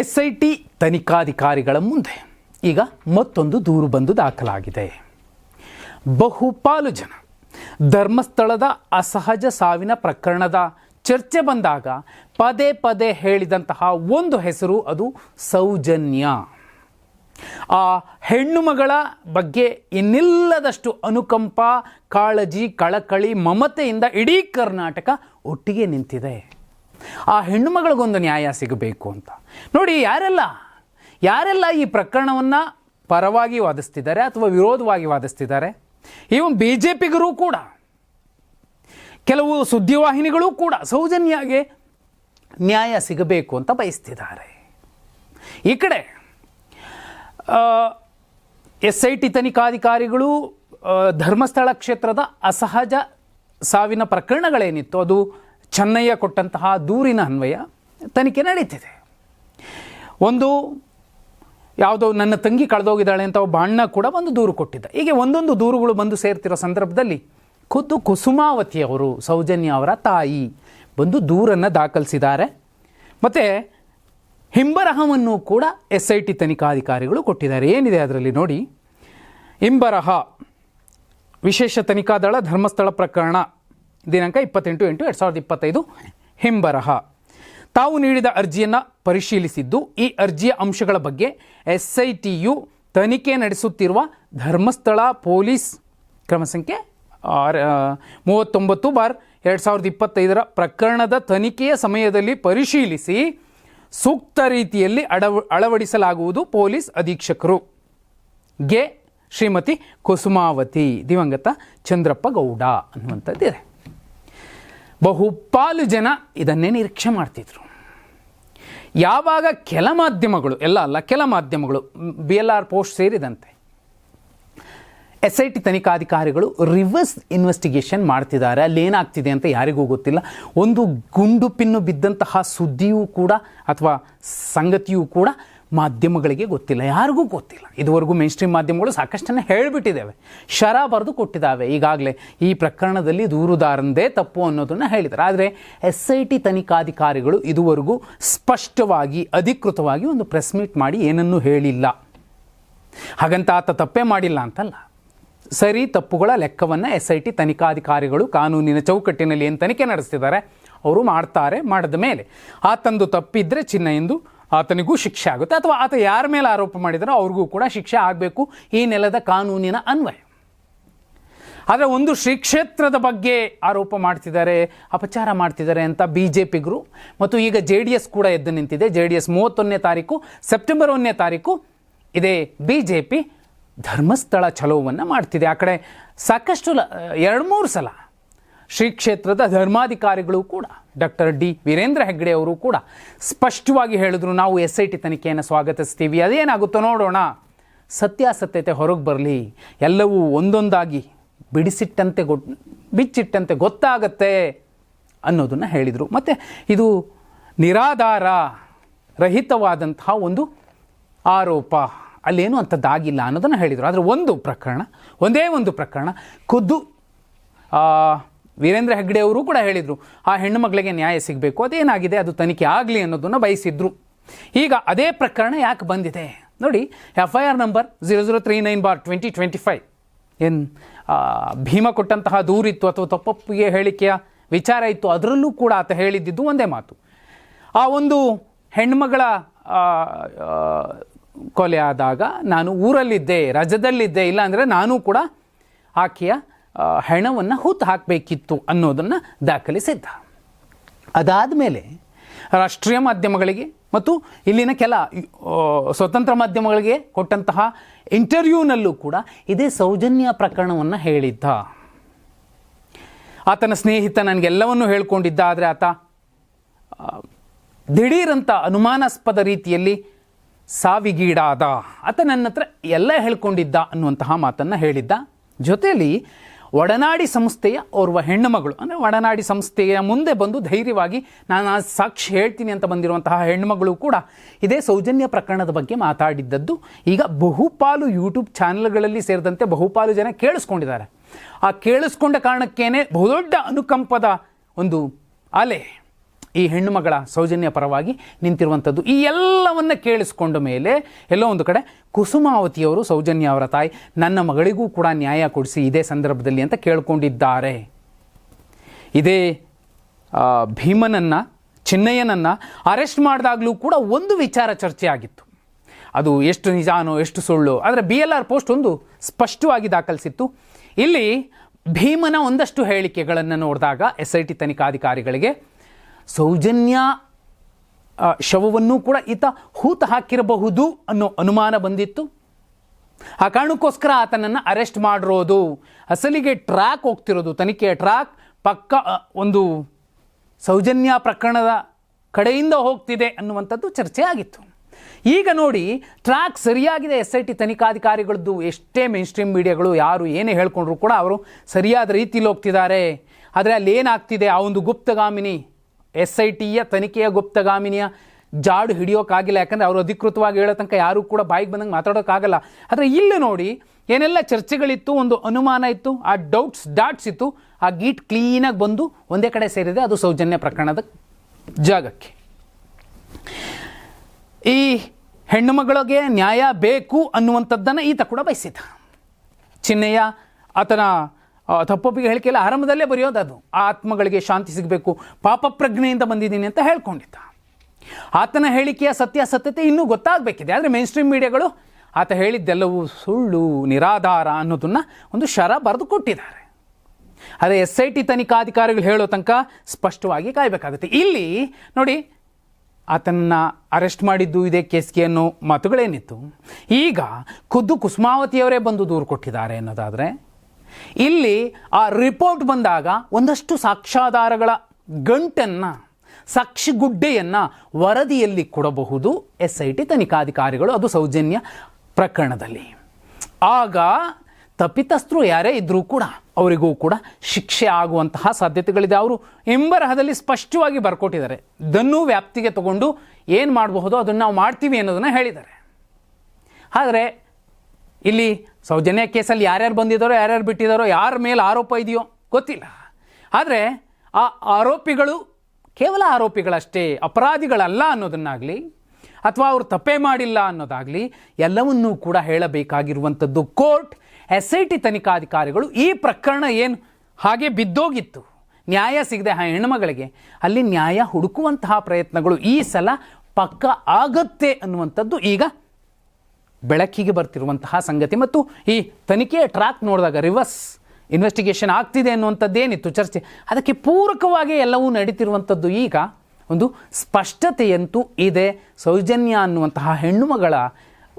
SIT ತನಿಖಾಧಿಕಾರಿಗಳ ಮುಂದೆ ಈಗ ಮತ್ತೊಂದು ದೂರು ಬಂದು ದಾಖಲಾಗಿದೆ. ಬಹುಪಾಲು ಜನ ಧರ್ಮಸ್ಥಳದ ಅಸಹಜ ಸಾವಿನ ಪ್ರಕರಣದ ಚರ್ಚೆ ಬಂದಾಗ ಪದೇ ಪದೇ ಹೇಳಿದಂತಹ ಒಂದು ಹೆಸರು, ಅದು ಸೌಜನ್ಯ. ಆ ಹೆಣ್ಣು ಮಗಳ ಬಗ್ಗೆ ಇನ್ನಿಲ್ಲದಷ್ಟು ಅನುಕಂಪ, ಕಾಳಜಿ, ಕಳಕಳಿ, ಮಮತೆಯಿಂದ ಇಡೀ ಕರ್ನಾಟಕ ಒಟ್ಟಿಗೆ ನಿಂತಿದೆ. ಆ ಹೆಣ್ಣು ಮಗಳಿಗೊಂದು ನ್ಯಾಯ ಸಿಗಬೇಕು ಅಂತ. ನೋಡಿ, ಯಾರೆಲ್ಲ ಈ ಪ್ರಕರಣವನ್ನು ಪರವಾಗಿ ವಾದಿಸ್ತಿದ್ದಾರೆ ಅಥವಾ ವಿರೋಧವಾಗಿ ವಾದಿಸ್ತಿದ್ದಾರೆ, ಇವನ್ BJPಗರು ಕೂಡ, ಕೆಲವು ಸುದ್ದಿವಾಹಿನಿಗಳು ಕೂಡ ಸೌಜನ್ಯಗೆ ನ್ಯಾಯ ಸಿಗಬೇಕು ಅಂತ ಬಯಸ್ತಿದ್ದಾರೆ. ಈ ಕಡೆ SIT ತನಿಖಾಧಿಕಾರಿಗಳು ಧರ್ಮಸ್ಥಳ ಕ್ಷೇತ್ರದ ಅಸಹಜ ಸಾವಿನ ಪ್ರಕರಣಗಳೇನಿತ್ತು, ಅದು ಚೆನ್ನಯ್ಯ ಕೊಟ್ಟಂತಹ ದೂರಿನ ಅನ್ವಯ ತನಿಖೆ ನಡೀತಿದೆ. ಒಂದು ಯಾವುದೋ ನನ್ನ ತಂಗಿ ಕಳೆದೋಗಿದ್ದಾಳೆ ಅಂತ ಒಬ್ಬ ಅಣ್ಣ ಕೂಡ ಒಂದು ದೂರು ಕೊಟ್ಟಿದ್ದ. ಹೀಗೆ ಒಂದೊಂದು ದೂರುಗಳು ಬಂದು ಸೇರ್ತಿರೋ ಸಂದರ್ಭದಲ್ಲಿ ಖುದ್ದು ಕುಸುಮಾವತಿ ಅವರು, ಸೌಜನ್ಯ ಅವರ ತಾಯಿ, ಬಂದು ದೂರನ್ನು ದಾಖಲಿಸಿದ್ದಾರೆ. ಮತ್ತು ಹಿಂಬರಹವನ್ನು ಕೂಡ SIT ತನಿಖಾಧಿಕಾರಿಗಳು ಕೊಟ್ಟಿದ್ದಾರೆ. ಏನಿದೆ ಅದರಲ್ಲಿ ನೋಡಿ. ಹಿಂಬರಹ: ವಿಶೇಷ ತನಿಖಾ ದಳ ಧರ್ಮಸ್ಥಳ ಪ್ರಕರಣ, ದಿನಾಂಕ 28/8/2025. ಹಿಂಬರಹ: ತಾವು ನೀಡಿದ ಅರ್ಜಿಯನ್ನು ಪರಿಶೀಲಿಸಿದ್ದು, ಈ ಅರ್ಜಿಯ ಅಂಶಗಳ ಬಗ್ಗೆ SITಯು ತನಿಖೆ ನಡೆಸುತ್ತಿರುವ ಧರ್ಮಸ್ಥಳ ಪೊಲೀಸ್ ಕ್ರಮ ಸಂಖ್ಯೆ 39/2025 ಪ್ರಕರಣದ ತನಿಖೆಯ ಸಮಯದಲ್ಲಿ ಪರಿಶೀಲಿಸಿ ಸೂಕ್ತ ರೀತಿಯಲ್ಲಿ ಅಳವಡಿಸಲಾಗುವುದು. ಪೊಲೀಸ್ ಅಧೀಕ್ಷಕರು ಗೆ ಶ್ರೀಮತಿ ಕುಸುಮಾವತಿ, ದಿವಂಗತ ಚಂದ್ರಪ್ಪ ಗೌಡ ಅನ್ನುವಂಥದ್ದಿದೆ. ಬಹುಪಾಲು ಜನ ಇದನ್ನೇ ನಿರೀಕ್ಷೆ ಮಾಡ್ತಿದ್ರು. ಯಾವಾಗ ಕೆಲ ಮಾಧ್ಯಮಗಳು, ಕೆಲ ಮಾಧ್ಯಮಗಳು, BLR ಪೋಸ್ಟ್ ಸೇರಿದಂತೆ SIT ತನಿಖಾಧಿಕಾರಿಗಳು ರಿವರ್ಸ್ ಇನ್ವೆಸ್ಟಿಗೇಷನ್ ಮಾಡ್ತಿದ್ದಾರೆ, ಅಲ್ಲೇನಾಗ್ತಿದೆ ಅಂತ ಯಾರಿಗೂ ಗೊತ್ತಿಲ್ಲ, ಒಂದು ಗುಂಡು ಪಿನ್ನು ಬಿದ್ದಂತಹ ಸುದ್ದಿಯೂ ಕೂಡ ಅಥವಾ ಸಂಗತಿಯೂ ಕೂಡ ಮಾಧ್ಯಮಗಳಿಗೆ ಗೊತ್ತಿಲ್ಲ, ಯಾರಿಗೂ ಗೊತ್ತಿಲ್ಲ. ಇದುವರೆಗೂ ಮೇನ್ ಸ್ಟ್ರೀಮ್ ಮಾಧ್ಯಮಗಳು ಸಾಕಷ್ಟನ್ನು ಹೇಳಿಬಿಟ್ಟಿದ್ದೇವೆ, ಶರ ಬರೆದು ಕೊಟ್ಟಿದ್ದಾವೆ. ಈಗಾಗಲೇ ಈ ಪ್ರಕರಣದಲ್ಲಿ ದೂರುದಾರಂದೇ ತಪ್ಪು ಅನ್ನೋದನ್ನು ಹೇಳಿದ್ದಾರೆ. ಆದರೆ SIT ತನಿಖಾಧಿಕಾರಿಗಳು ಇದುವರೆಗೂ ಸ್ಪಷ್ಟವಾಗಿ, ಅಧಿಕೃತವಾಗಿ ಒಂದು ಪ್ರೆಸ್ ಮೀಟ್ ಮಾಡಿ ಏನನ್ನೂ ಹೇಳಿಲ್ಲ. ಹಾಗಂತ ಆತ ತಪ್ಪೇ ಮಾಡಿಲ್ಲ ಅಂತಲ್ಲ, ಸರಿ ತಪ್ಪುಗಳ ಲೆಕ್ಕವನ್ನು SIT ತನಿಖಾಧಿಕಾರಿಗಳು ಕಾನೂನಿನ ಚೌಕಟ್ಟಿನಲ್ಲಿ ಏನು ತನಿಖೆ ನಡೆಸ್ತಿದ್ದಾರೆ ಅವರು ಮಾಡ್ತಾರೆ. ಮಾಡಿದ ಮೇಲೆ ಆತಂದು ತಪ್ಪಿದ್ರೆ ಚಿನ್ನ ಎಂದು ಆತನಿಗೂ ಶಿಕ್ಷೆ ಆಗುತ್ತೆ, ಅಥವಾ ಆತ ಯಾರ ಮೇಲೆ ಆರೋಪ ಮಾಡಿದಾರೋ ಅವ್ರಿಗೂ ಕೂಡ ಶಿಕ್ಷೆ ಆಗಬೇಕು, ಈ ನೆಲದ ಕಾನೂನಿನ ಅನ್ವಯ. ಆದರೆ ಒಂದು ಶ್ರೀ ಕ್ಷೇತ್ರದ ಬಗ್ಗೆ ಆರೋಪ ಮಾಡ್ತಿದ್ದಾರೆ, ಅಪಚಾರ ಮಾಡ್ತಿದ್ದಾರೆ ಅಂತ BJPಗರು ಮತ್ತು ಈಗ JDS ಕೂಡ ಎದ್ದು ನಿಂತಿದೆ. JDS 31ನೇ ತಾರೀಕು, ಸೆಪ್ಟೆಂಬರ್ 1ನೇ ತಾರೀಕು ಇದೇ BJP ಧರ್ಮಸ್ಥಳ ಚಲೋವನ್ನು ಮಾಡ್ತಿದೆ. ಆ ಕಡೆ ಸಾಕಷ್ಟು 2-3 ಸಲ ಶ್ರೀ ಕ್ಷೇತ್ರದ ಧರ್ಮಾಧಿಕಾರಿಗಳು ಕೂಡ, ಡಾಕ್ಟರ್ D. ವೀರೇಂದ್ರ ಹೆಗ್ಗಡೆ ಅವರು ಕೂಡ ಸ್ಪಷ್ಟವಾಗಿ ಹೇಳಿದ್ರು, ನಾವು SIT ತನಿಖೆಯನ್ನು ಸ್ವಾಗತಿಸ್ತೀವಿ, ಅದೇನಾಗುತ್ತೋ ನೋಡೋಣ, ಸತ್ಯಾಸತ್ಯತೆ ಹೊರಗೆ ಬರಲಿ, ಎಲ್ಲವೂ ಒಂದೊಂದಾಗಿ ಬಿಚ್ಚಿಟ್ಟಂತೆ ಗೊತ್ತಾಗತ್ತೆ ಅನ್ನೋದನ್ನು ಹೇಳಿದರು. ಮತ್ತು ಇದು ನಿರಾಧಾರ ರಹಿತವಾದಂತಹ ಒಂದು ಆರೋಪ, ಅಲ್ಲೇನು ಅಂಥದ್ದಾಗಿಲ್ಲ ಅನ್ನೋದನ್ನು ಹೇಳಿದರು. ಆದರೆ ಒಂದೇ ಒಂದು ಪ್ರಕರಣ ಖುದ್ದು ವೀರೇಂದ್ರ ಹೆಗ್ಗಡೆ ಅವರು ಕೂಡ ಹೇಳಿದರು, ಆ ಹೆಣ್ಣು ಮಗಳಿಗೆ ನ್ಯಾಯ ಸಿಗಬೇಕು, ಅದೇನಾಗಿದೆ ಅದು ತನಿಖೆ ಆಗಲಿ ಅನ್ನೋದನ್ನು ಬಯಸಿದ್ರು. ಈಗ ಅದೇ ಪ್ರಕರಣ ಯಾಕೆ ಬಂದಿದೆ ನೋಡಿ. FIR ನಂಬರ್ 0039/2025 ಏನು ಭೀಮ ಕೊಟ್ಟಂತಹ ದೂರಿತ್ತು ಅಥವಾ ತಪ್ಪೊಪ್ಪಿಗೆ ಹೇಳಿಕೆಯ ವಿಚಾರ ಇತ್ತು, ಅದರಲ್ಲೂ ಕೂಡ ಆತ ಹೇಳಿದ್ದಿದ್ದು ಒಂದೇ ಮಾತು, ಆ ಒಂದು ಹೆಣ್ಮಗಳ ಕೊಲೆ ಆದಾಗ ನಾನು ಊರಲ್ಲಿದ್ದೆ, ರಜದಲ್ಲಿದ್ದೆ, ಇಲ್ಲಾಂದರೆ ನಾನು ಕೂಡ ಆಕೆಯ ಹೆಣವನ್ನು ಹೂತು ಹಾಕಬೇಕಿತ್ತು ಅನ್ನೋದನ್ನು ದಾಖಲಿಸಿದ್ದ. ಅದಾದ ಮೇಲೆ ರಾಷ್ಟ್ರೀಯ ಮಾಧ್ಯಮಗಳಿಗೆ ಮತ್ತು ಇಲ್ಲಿನ ಕೆಲ ಸ್ವತಂತ್ರ ಮಾಧ್ಯಮಗಳಿಗೆ ಕೊಟ್ಟಂತಹ ಇಂಟರ್ವ್ಯೂನಲ್ಲೂ ಕೂಡ ಇದೇ ಸೌಜನ್ಯ ಪ್ರಕರಣವನ್ನು ಹೇಳಿದ್ದ. ಆತನ ಸ್ನೇಹಿತ ನನಗೆಲ್ಲವನ್ನೂ ಹೇಳ್ಕೊಂಡಿದ್ದ, ಆದರೆ ಆತ ದಿಢೀರಂತ ಅನುಮಾನಾಸ್ಪದ ರೀತಿಯಲ್ಲಿ ಸಾವಿಗೀಡಾದ, ಆತ ನನ್ನ ಹತ್ರ ಎಲ್ಲ ಹೇಳ್ಕೊಂಡಿದ್ದ ಅನ್ನುವಂತಹ ಮಾತನ್ನು ಹೇಳಿದ್ದ. ಜೊತೆಯಲ್ಲಿ ಒಡನಾಡಿ ಸಂಸ್ಥೆಯ ಓರ್ವ ಹೆಣ್ಣು ಮಗಳು, ಅಂದರೆ ಒಡನಾಡಿ ಸಂಸ್ಥೆಯ ಮುಂದೆ ಬಂದು ಧೈರ್ಯವಾಗಿ ನಾನು ಆ ಸಾಕ್ಷಿ ಹೇಳ್ತೀನಿ ಅಂತ ಬಂದಿರುವಂತಹ ಹೆಣ್ಣುಮಗಳು ಕೂಡ ಇದೇ ಸೌಜನ್ಯ ಪ್ರಕರಣದ ಬಗ್ಗೆ ಮಾತಾಡಿದ್ದದ್ದು ಈಗ ಬಹುಪಾಲು ಯೂಟ್ಯೂಬ್ ಚಾನಲ್ಗಳಲ್ಲಿ ಸೇರಿದಂತೆ ಬಹುಪಾಲು ಜನ ಕೇಳಿಸ್ಕೊಂಡಿದ್ದಾರೆ. ಆ ಕೇಳಿಸ್ಕೊಂಡ ಕಾರಣಕ್ಕೇನೆ ಬಹುದೊಡ್ಡ ಅನುಕಂಪದ ಒಂದು ಅಲೆ ಈ ಹೆಣ್ಣು ಮಗಳ ಸೌಜನ್ಯ ಪರವಾಗಿ ನಿಂತಿರುವಂಥದ್ದು. ಈ ಎಲ್ಲವನ್ನ ಕೇಳಿಸ್ಕೊಂಡ ಮೇಲೆ ಎಲ್ಲೋ ಒಂದು ಕಡೆ ಕುಸುಮಾವತಿಯವರು ಸೌಜನ್ಯ ಅವರ ತಾಯಿ ನನ್ನ ಮಗಳಿಗೂ ಕೂಡ ನ್ಯಾಯ ಕೊಡಿಸಿ ಇದೇ ಸಂದರ್ಭದಲ್ಲಿ ಅಂತ ಕೇಳ್ಕೊಂಡಿದ್ದಾರೆ. ಇದೇ ಭೀಮನನ್ನು, ಚಿನ್ನಯ್ಯನನ್ನು ಅರೆಸ್ಟ್ ಮಾಡಿದಾಗಲೂ ಕೂಡ ಒಂದು ವಿಚಾರ ಚರ್ಚೆ ಆಗಿತ್ತು. ಅದು ಎಷ್ಟು ನಿಜಾನೋ ಎಷ್ಟು ಸುಳ್ಳು, ಆದರೆ BLR ಪೋಸ್ಟ್ ಒಂದು ಸ್ಪಷ್ಟವಾಗಿ ದಾಖಲಿಸಿತ್ತು. ಇಲ್ಲಿ ಭೀಮನ ಒಂದಷ್ಟು ಹೇಳಿಕೆಗಳನ್ನು ನೋಡಿದಾಗ SIT ತನಿಖಾಧಿಕಾರಿಗಳಿಗೆ ಸೌಜನ್ಯ ಶವವನ್ನು ಕೂಡ ಈತ ಹೂತ ಹಾಕಿರಬಹುದು ಅನ್ನೋ ಅನುಮಾನ ಬಂದಿತ್ತು. ಆ ಕಾರಣಕ್ಕೋಸ್ಕರ ಆತನನ್ನು ಅರೆಸ್ಟ್ ಮಾಡಿರೋದು, ಅಸಲಿಗೆ ಟ್ರ್ಯಾಕ್ ಹೋಗ್ತಿರೋದು, ತನಿಖೆಯ ಟ್ರ್ಯಾಕ್ ಪಕ್ಕ ಒಂದು ಸೌಜನ್ಯ ಪ್ರಕರಣದ ಕಡೆಯಿಂದ ಹೋಗ್ತಿದೆ ಅನ್ನುವಂಥದ್ದು ಚರ್ಚೆ ಆಗಿತ್ತು. ಈಗ ನೋಡಿ ಟ್ರ್ಯಾಕ್ ಸರಿಯಾಗಿದೆ. SIT ತನಿಖಾಧಿಕಾರಿಗಳದ್ದು ಎಷ್ಟೇ ಮೇನ್ ಸ್ಟ್ರೀಮ್ ಮೀಡಿಯಾಗಳು ಯಾರು ಏನೇ ಹೇಳ್ಕೊಂಡ್ರು ಕೂಡ ಅವರು ಸರಿಯಾದ ರೀತಿಯಲ್ಲಿ ಹೋಗ್ತಿದ್ದಾರೆ. ಆದರೆ ಅಲ್ಲಿ ಏನಾಗ್ತಿದೆ, ಆ ಒಂದು ಗುಪ್ತಗಾಮಿನಿ SITಯ ತನಿಖೆಯ ಗುಪ್ತಗಾಮಿನಿಯ ಜಾಡು ಹಿಡಿಯೋಕ್ಕಾಗಿಲ್ಲ. ಯಾಕಂದರೆ ಅವರು ಅಧಿಕೃತವಾಗಿ ಹೇಳೋ ತನಕ ಯಾರೂ ಕೂಡ ಬಾಯಿಗೆ ಬಂದಂಗೆ ಮಾತಾಡೋಕ್ಕಾಗಲ್ಲ. ಆದರೆ ಇಲ್ಲಿ ನೋಡಿ ಏನೆಲ್ಲ ಚರ್ಚೆಗಳಿತ್ತು, ಒಂದು ಅನುಮಾನ ಇತ್ತು, ಆ ಡಾಟ್ಸ್ ಇತ್ತು, ಆ ಗೀಟ್ ಕ್ಲೀನಾಗಿ ಬಂದು ಒಂದೇ ಕಡೆ ಸೇರಿದೆ. ಅದು ಸೌಜನ್ಯ ಪ್ರಕರಣದ ಜಾಗಕ್ಕೆ. ಈ ಹೆಣ್ಣು ಮಗಳಿಗೆ ನ್ಯಾಯ ಬೇಕು ಅನ್ನುವಂಥದ್ದನ್ನು ಈತ ಕೂಡ ಬಯಸಿದ. ಚಿನ್ನಯ್ಯ ಆತನ ತಪ್ಪೊಪ್ಪಿಗೆ ಹೇಳಿಕೆಲ್ಲ ಆರಂಭದಲ್ಲೇ ಬರೆಯೋದು, ಅದು ಆತ್ಮಗಳಿಗೆ ಶಾಂತಿ ಸಿಗಬೇಕು, ಪಾಪ ಪ್ರಜ್ಞೆಯಿಂದ ಬಂದಿದ್ದೀನಿ ಅಂತ ಹೇಳ್ಕೊಂಡಿದ್ದ. ಆತನ ಹೇಳಿಕೆಯ ಸತ್ಯಾಸತ್ಯತೆ ಇನ್ನೂ ಗೊತ್ತಾಗಬೇಕಿದೆ. ಆದರೆ ಮೇನ್ ಸ್ಟ್ರೀಮ್ ಮೀಡಿಯಾಗಳು ಆತ ಹೇಳಿದ್ದೆಲ್ಲವೂ ಸುಳ್ಳು, ನಿರಾಧಾರ ಅನ್ನೋದನ್ನು ಒಂದು ಶರ ಬರೆದು ಕೊಟ್ಟಿದ್ದಾರೆ. ಆದರೆ SIT ತನಿಖಾಧಿಕಾರಿಗಳು ಹೇಳೋ ತನಕ ಸ್ಪಷ್ಟವಾಗಿ ಕಾಯಬೇಕಾಗುತ್ತೆ. ಇಲ್ಲಿ ನೋಡಿ, ಆತನನ್ನು ಅರೆಸ್ಟ್ ಮಾಡಿದ್ದು ಇದೇ ಕೇಸ್ಗೆ ಅನ್ನೋ ಮಾತುಗಳೇನಿತ್ತು, ಈಗ ಖುದ್ದು ಕುಸುಮಾವತಿಯವರೇ ಬಂದು ದೂರು ಕೊಟ್ಟಿದ್ದಾರೆ ಅನ್ನೋದಾದರೆ, ಇಲ್ಲಿ ಆ ರಿಪೋರ್ಟ್ ಬಂದಾಗ ಒಂದಷ್ಟು ಸಾಕ್ಷ್ಯಾಧಾರಗಳ ಗಂಟನ್ನು, ಸಾಕ್ಷಿಗುಡ್ಡೆಯನ್ನು ವರದಿಯಲ್ಲಿ ಕೊಡಬಹುದು SIT ತನಿಖಾಧಿಕಾರಿಗಳು, ಅದು ಸೌಜನ್ಯ ಪ್ರಕರಣದಲ್ಲಿ. ಆಗ ತಪ್ಪಿತಸ್ಥರು ಯಾರೇ ಇದ್ದರೂ ಕೂಡ ಅವರಿಗೂ ಕೂಡ ಶಿಕ್ಷೆ ಆಗುವಂತಹ ಸಾಧ್ಯತೆಗಳಿದೆ. ಅವರು ಎಂಬರಹದಲ್ಲಿ ಸ್ಪಷ್ಟವಾಗಿ ಬರ್ಕೊಟ್ಟಿದ್ದಾರೆ. ಇದನ್ನು ವ್ಯಾಪ್ತಿಗೆ ತಗೊಂಡು ಏನು ಮಾಡಬಹುದೋ ಅದನ್ನು ನಾವು ಮಾಡ್ತೀವಿ ಅನ್ನೋದನ್ನು ಹೇಳಿದ್ದಾರೆ. ಆದರೆ ಇಲ್ಲಿ ಸೌಜನ್ಯ ಕೇಸಲ್ಲಿ ಯಾರ್ಯಾರು ಬಂದಿದ್ದಾರೋ, ಯಾರ್ಯಾರು ಬಿಟ್ಟಿದ್ದಾರೋ, ಯಾರ ಮೇಲೆ ಆರೋಪ ಇದೆಯೋ ಗೊತ್ತಿಲ್ಲ. ಆದರೆ ಆ ಆರೋಪಿಗಳು ಕೇವಲ ಆರೋಪಿಗಳಷ್ಟೇ, ಅಪರಾಧಿಗಳಲ್ಲ ಅನ್ನೋದನ್ನಾಗಲಿ ಅಥವಾ ಅವರು ತಪ್ಪೇ ಮಾಡಿಲ್ಲ ಅನ್ನೋದಾಗಲಿ ಎಲ್ಲವನ್ನೂ ಕೂಡ ಹೇಳಬೇಕಾಗಿರುವಂಥದ್ದು ಕೋರ್ಟ್. SIT ತನಿಖಾಧಿಕಾರಿಗಳು ಈ ಪ್ರಕರಣ ಏನು ಹಾಗೆ ಬಿದ್ದೋಗಿತ್ತು, ನ್ಯಾಯ ಸಿಗದೆ ಹೆಣ್ಣುಮಗಳಿಗೆ, ಅಲ್ಲಿ ನ್ಯಾಯ ಹುಡುಕುವಂತಹ ಪ್ರಯತ್ನಗಳು ಈ ಸಲ ಪಕ್ಕ ಆಗತ್ತೆ ಅನ್ನುವಂಥದ್ದು ಈಗ ಬೆಳಕಿಗೆ ಬರ್ತಿರುವಂತಹ ಸಂಗತಿ. ಮತ್ತು ಈ ತನಿಖೆಯ ಟ್ರ್ಯಾಕ್ ನೋಡಿದಾಗ ರಿವರ್ಸ್ ಇನ್ವೆಸ್ಟಿಗೇಷನ್ ಆಗ್ತಿದೆ ಅನ್ನುವಂಥದ್ದೇನಿತ್ತು ಚರ್ಚೆ, ಅದಕ್ಕೆ ಪೂರಕವಾಗಿ ಎಲ್ಲವೂ ನಡೀತಿರುವಂಥದ್ದು ಈಗ ಒಂದು ಸ್ಪಷ್ಟತೆಯಂತೂ ಇದೆ. ಸೌಜನ್ಯ ಅನ್ನುವಂತಹ ಹೆಣ್ಣುಮಗಳ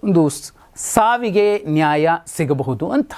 ಒಂದು ಸಾವಿಗೆ ನ್ಯಾಯ ಸಿಗಬಹುದು ಅಂತ.